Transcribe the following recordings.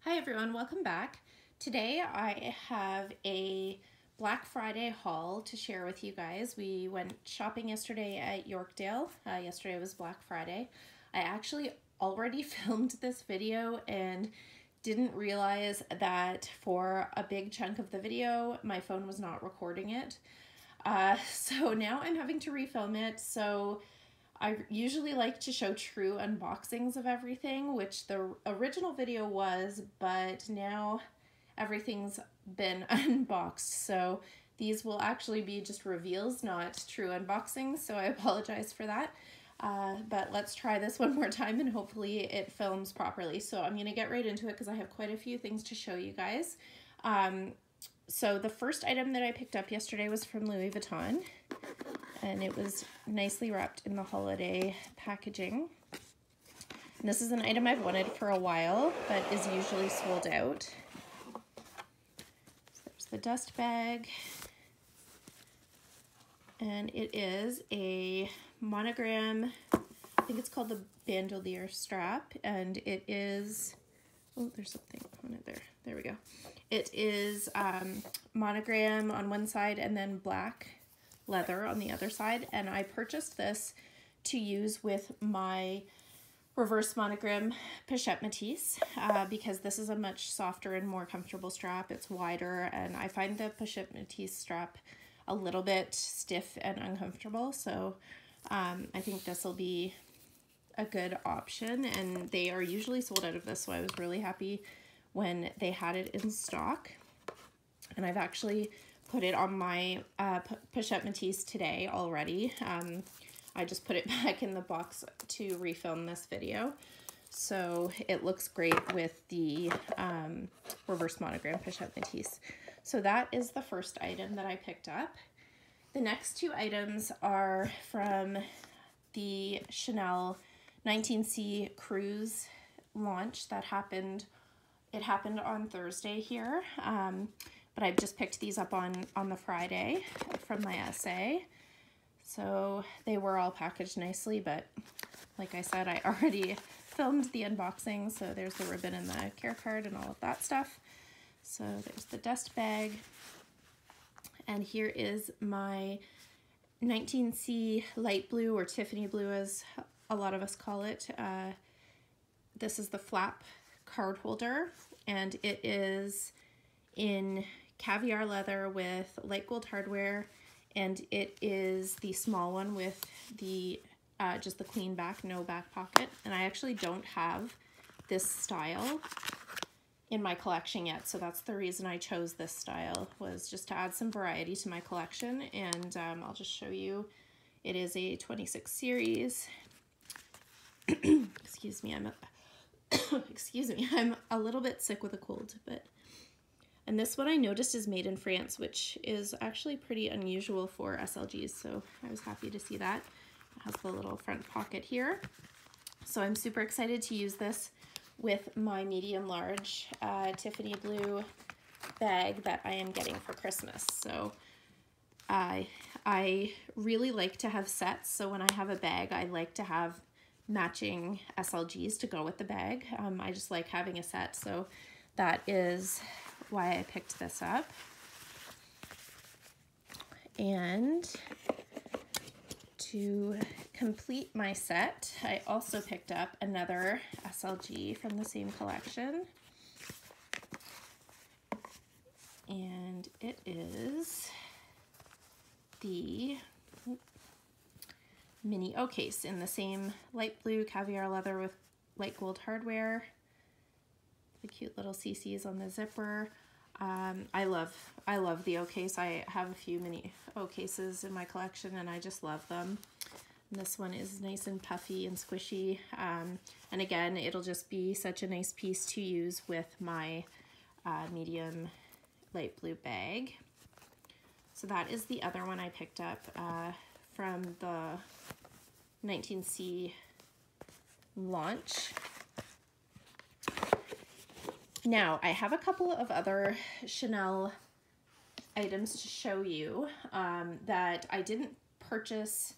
Hi everyone, welcome back. Today I have a Black Friday haul to share with you guys. We went shopping yesterday at Yorkdale. Yesterday was Black Friday. I actually already filmed this video and didn't realize that for a big chunk of the video my phone was not recording it. So now I'm having to refilm it. So I usually like to show true unboxings of everything, which the original video was, but now everything's been unboxed. So these will actually be just reveals, not true unboxings. So I apologize for that. But let's try this one more time and hopefully it films properly. So I'm going to get right into it because I have quite a few things to show you guys. So the first item that I picked up yesterday was from Louis Vuitton, and it was nicely wrapped in the holiday packaging. And this is an item I've wanted for a while, but is usually sold out. So there's the dust bag, and it is a monogram. I think it's called the bandolier strap, and it is, oh, there's something on it there. There we go. It is monogram on one side and then black leather on the other side, and I purchased this to use with my reverse monogram pochette Matisse because this is a much softer and more comfortable strap. It's wider, and I find the pochette Matisse strap a little bit stiff and uncomfortable, so I think this will be a good option, and they are usually sold out of this, so I was really happy when they had it in stock. And I've actually put it on my pochette Matisse today already. I just put it back in the box to refilm this video. So it looks great with the reverse monogram pochette Matisse. So that is the first item that I picked up. The next two items are from the Chanel 19C cruise launch that happened. It happened on Thursday here. But I've just picked these up on the Friday from my SA. So they were all packaged nicely, but like I said, I already filmed the unboxing. So there's the ribbon and the care card and all of that stuff. So there's the dust bag. And here is my 19C light blue, or Tiffany blue as a lot of us call it. This is the flap card holder, and it is in caviar leather with light gold hardware, and it is the small one with the just the clean back, no back pocket. And I actually don't have this style in my collection yet, so that's the reason I chose this style, was just to add some variety to my collection. And I'll just show you. It is a 26 series. Excuse me, I'm a little bit sick with a cold, but. And this one I noticed is made in France, which is actually pretty unusual for SLGs, so I was happy to see that. It has the little front pocket here. So I'm super excited to use this with my medium large Tiffany blue bag that I am getting for Christmas. So I really like to have sets, so when I have a bag, I like to have matching SLGs to go with the bag. I just like having a set, so that is why I picked this up. And to complete my set, I also picked up another SLG from the same collection. And it is the Mineo case in the same light blue caviar leather with light gold hardware. The cute little CCs on the zipper. I love the O case. I have a few mini O cases in my collection, and I just love them. And this one is nice and puffy and squishy. And again, it'll just be such a nice piece to use with my medium light blue bag. So that is the other one I picked up from the 19C launch. Now, I have a couple of other Chanel items to show you that I didn't purchase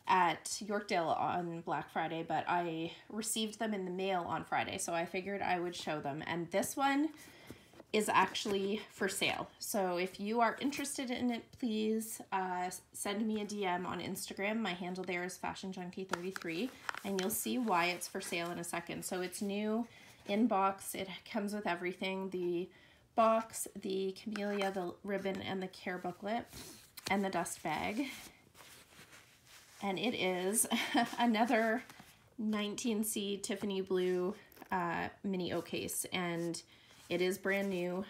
at Yorkdale on Black Friday, but I received them in the mail on Friday, so I figured I would show them. And this one is actually for sale. So if you are interested in it, please send me a DM on Instagram. My handle there is FashionJunkie33, and you'll see why it's for sale in a second. So it's new in box. It comes with everything: the box, the camellia, the ribbon, and the care booklet, and the dust bag. And it is another 19C Tiffany blue Mineo case, and it is brand new.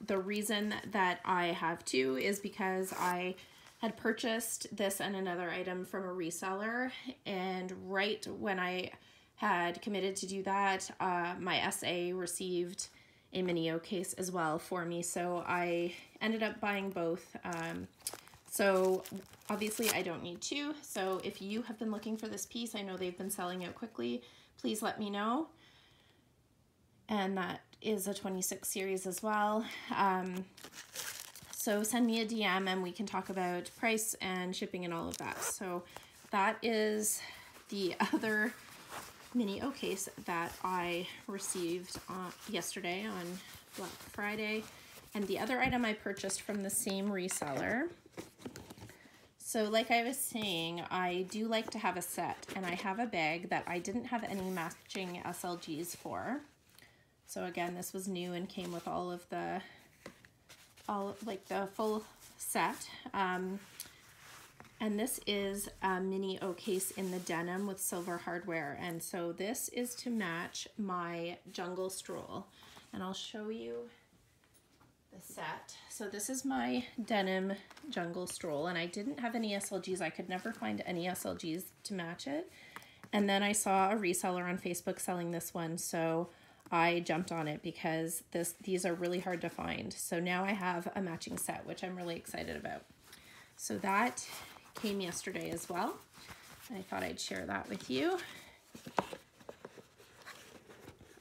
The reason that I have two is because I had purchased this and another item from a reseller, and right when I had committed to do that, my SA received a Mineo case as well for me, so I ended up buying both. So obviously I don't need two, so if you have been looking for this piece, I know they've been selling out quickly, please let me know. And that is a 26 series as well. So send me a DM and we can talk about price and shipping and all of that. So that is the other Mineo case that I received yesterday on Black Friday. And the other item I purchased from the same reseller. So like I was saying, I do like to have a set, and I have a bag that I didn't have any matching SLGs for. So again, this was new and came with all of the, the full set. And this is a Mineo case in the denim with silver hardware. And so this is to match my jungle stroll. And I'll show you the set. So this is my denim jungle stroll, and I didn't have any SLGs. I could never find any SLGs to match it. And then I saw a reseller on Facebook selling this one, so I jumped on it because these are really hard to find. So now I have a matching set, which I'm really excited about. So that came yesterday as well. I thought I'd share that with you.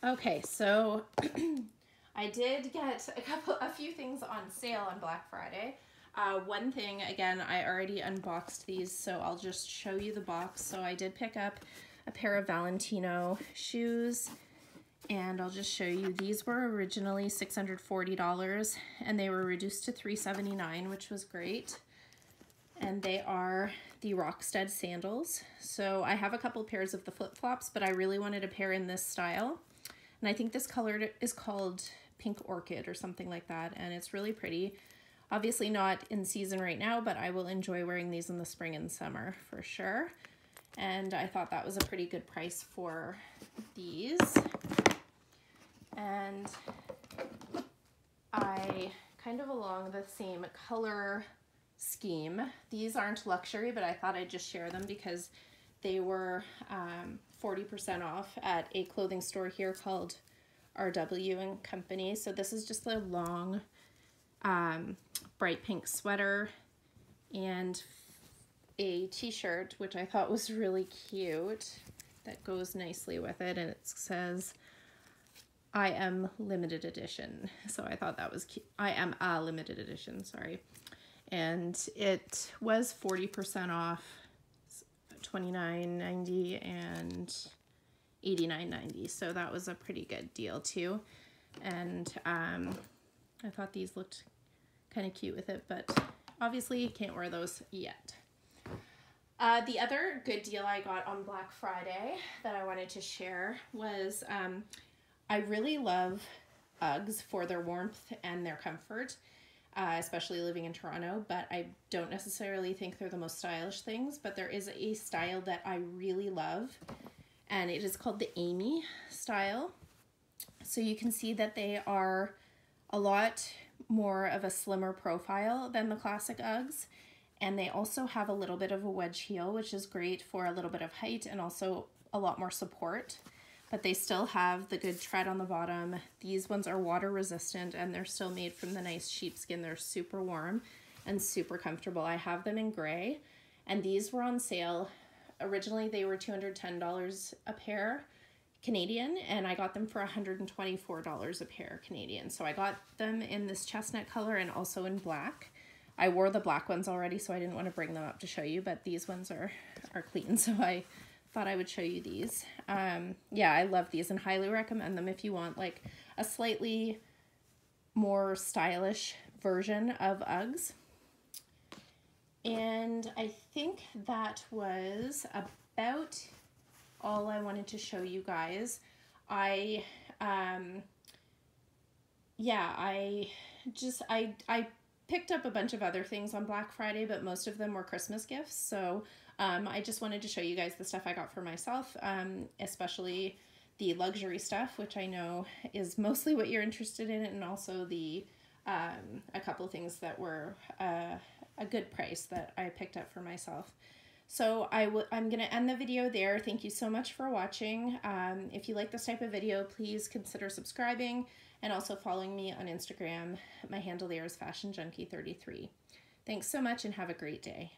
Okay, so I did get a few things on sale on Black Friday. One thing, again, I already unboxed these, so I'll just show you the box. So I did pick up a pair of Valentino shoes, and I'll just show you. These were originally $640, and they were reduced to $379, which was great. And they are the Rockstead sandals. So I have a couple pairs of the flip-flops, but I really wanted a pair in this style. And I think this color is called Pink Orchid or something like that, and it's really pretty. Obviously not in season right now, but I will enjoy wearing these in the spring and summer for sure. And I thought that was a pretty good price for these. And I kind of along the same color scheme. These aren't luxury, but I thought I'd just share them because they were 40% off at a clothing store here called RW and Company. So this is just a long bright pink sweater and a t-shirt, which I thought was really cute, that goes nicely with it, and it says I am limited edition. So I thought that was cute. I am a limited edition, sorry. And it was 40% off, $29.90 and $89.90, so that was a pretty good deal too. And I thought these looked kind of cute with it, but obviously you can't wear those yet. The other good deal I got on Black Friday that I wanted to share was I really love Uggs for their warmth and their comfort, especially living in Toronto, but I don't necessarily think they're the most stylish things, but there is a style that I really love, and it is called the Amy style. So you can see that they are a lot more of a slimmer profile than the classic Uggs, and they also have a little bit of a wedge heel, which is great for a little bit of height and also a lot more support, but they still have the good tread on the bottom. These ones are water resistant, and they're still made from the nice sheepskin. They're super warm and super comfortable. I have them in gray, and these were on sale. Originally they were $210 a pair Canadian, and I got them for $124 a pair Canadian. So I got them in this chestnut color and also in black. I wore the black ones already, so I didn't want to bring them up to show you, but these ones are clean, so I thought I would show you these. Yeah, I love these and highly recommend them if you want like a slightly more stylish version of Uggs. And I think that was about all I wanted to show you guys. I picked up a bunch of other things on Black Friday, but most of them were Christmas gifts. So I just wanted to show you guys the stuff I got for myself, especially the luxury stuff, which I know is mostly what you're interested in, and also the a couple things that were a good price that I picked up for myself. So I'm going to end the video there. Thank you so much for watching. If you like this type of video, please consider subscribing and also following me on Instagram. My handle there is FashionJunkie33. Thanks so much and have a great day.